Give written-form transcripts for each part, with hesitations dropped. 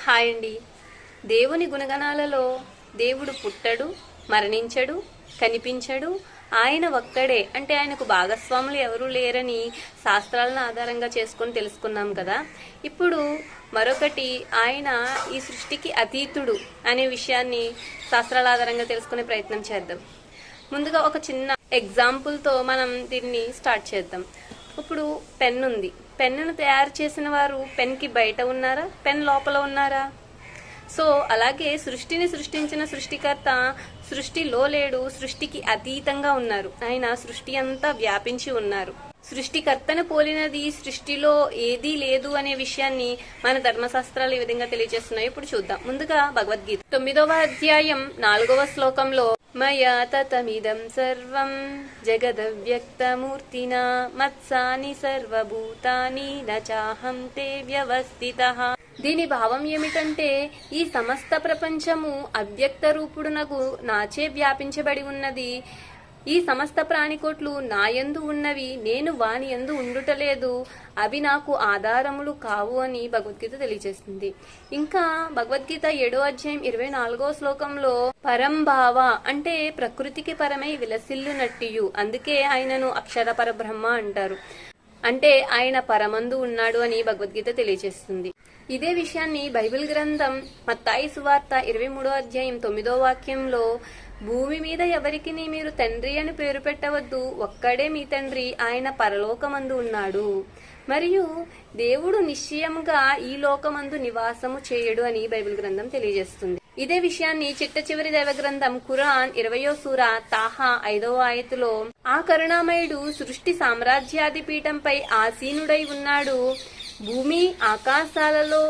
Hi అండి. దేవుని గుణగణాలలో దేవుడు పుట్టడు, మరణించడు, కనిపించడు, ఆయన ఒక్కడే, అంటే ఆయనకు భాగస్వాములు ఎవరూ లేరని శాస్త్రాలను ఆధారంగా చేసుకొని తెలుసుకున్నాం కదా. ఇప్పుడు మరొకటి, ఆయన ఈ సృష్టికి అతీతుడు అనే విషయాన్ని శాస్త్రాల ఆధారంగా తెలుసుకునే ప్రయత్నం చేద్దాం. ముందుగా ఒక చిన్న ఎగ్జాంపుల్తో మనం దీన్ని స్టార్ట్ చేద్దాం. ఇప్పుడు పెన్ ఉంది. పెన్నును తయారు చేసిన వారు పెన్కి బయట ఉన్నారా, పెన్ లోపల ఉన్నారా? సో అలాగే సృష్టిని సృష్టించిన సృష్టికర్త సృష్టిలో లేడు, సృష్టికి అతీతంగా ఉన్నారు. ఆయన సృష్టి అంతా వ్యాపించి ఉన్నారు. సృష్టికర్తను పోలినది సృష్టిలో ఏదీ లేదు అనే విషయాన్ని మన ధర్మశాస్త్రాలు ఈ విధంగా తెలియజేస్తున్నాయి. ఇప్పుడు చూద్దాం. ముందుగా భగవద్గీత 9వ అధ్యాయం 4వ శ్లోకంలో మయా తతమిదం సర్వం జగదవ్యక్తమూర్తినా మత్సాని సర్వభూతాని నచాహం తే వ్యవస్థితః. దీని భావం ఏమిటంటే, ఈ సమస్త ప్రపంచము అవ్యక్త రూపుడునకు నాచే వ్యాపించబడి ఉన్నది. ఈ సమస్త ప్రాణికోట్లు నాయందు ఉన్నవి, నేను వాని యందు ఉండుటలేదు, అవి నాకు ఆధారములు కావు అని భగవద్గీత తెలియజేస్తుంది. ఇంకా భగవద్గీత 7వ అధ్యాయం 24వ శ్లోకంలో పరంభావ అంటే ప్రకృతికి పరమై విలసిల్లునట్టియు, అందుకే ఆయనను అక్షర పరబ్రహ్మ అంటారు. అంటే ఆయన పరమందు ఉన్నాడు అని భగవద్గీత తెలియజేస్తుంది. ఇదే విషయాన్ని బైబిల్ గ్రంథం మత్తాయి సువార్త 23వ అధ్యాయం 9వ వాక్యంలో, భూమి మీద ఎవరికి మీరు తండ్రి అని పేరు పెట్టవద్దు, ఒక్కడే మీ తండ్రి, ఆయన పరలోకమందు ఉన్నాడు, మరియు దేవుడు నిశ్చయముగా ఈ లోకమందు నివాసము చేయడు అని బైబిల్ గ్రంథం తెలియజేస్తుంది. ఇదే విషయాన్ని చిట్ట చివరి దైవ గ్రంథం ఖురాన్ 20వ సూర తాహా 5వ ఆయతులో, ఆ కరుణామయుడు సృష్టి సామ్రాజ్యాధిపీఠంపై ఆసీనుడై ఉన్నాడు, భూమి ఆకాశాలలో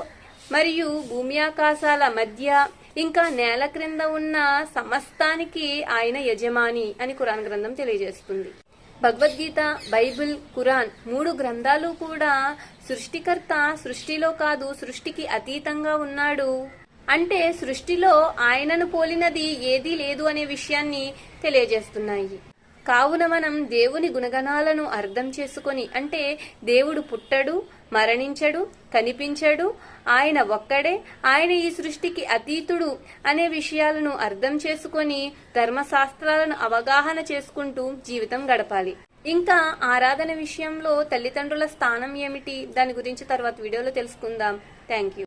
మరియు భూమి ఆకాశాల మధ్య ఇంకా నేల క్రింద ఉన్న సమస్తానికి ఆయన యజమాని అని ఖురాన్ గ్రంథం తెలియజేస్తుంది. భగవద్గీత, బైబిల్, ఖురాన్ 3 గ్రంథాలు కూడా సృష్టికర్త సృష్టిలో కాదు, సృష్టికి అతీతంగా ఉన్నాడు, అంటే సృష్టిలో ఆయనను పోలినది ఏదీ లేదు అనే విషయాన్ని తెలియజేస్తున్నాయి. కావున మనం దేవుని గుణగణాలను అర్థం చేసుకొని, అంటే దేవుడు పుట్టడు, మరణించడు, కనిపించడు, ఆయన ఒక్కడే, ఆయన ఈ సృష్టికి అతీతుడు అనే విషయాలను అర్థం చేసుకొని ధర్మశాస్త్రాలను అవగాహన చేసుకుంటూ జీవితం గడపాలి. ఇంకా ఆరాధన విషయంలో తల్లిదండ్రుల స్థానం ఏమిటి, దాని గురించి తర్వాత వీడియోలో తెలుసుకుందాం. Thank you.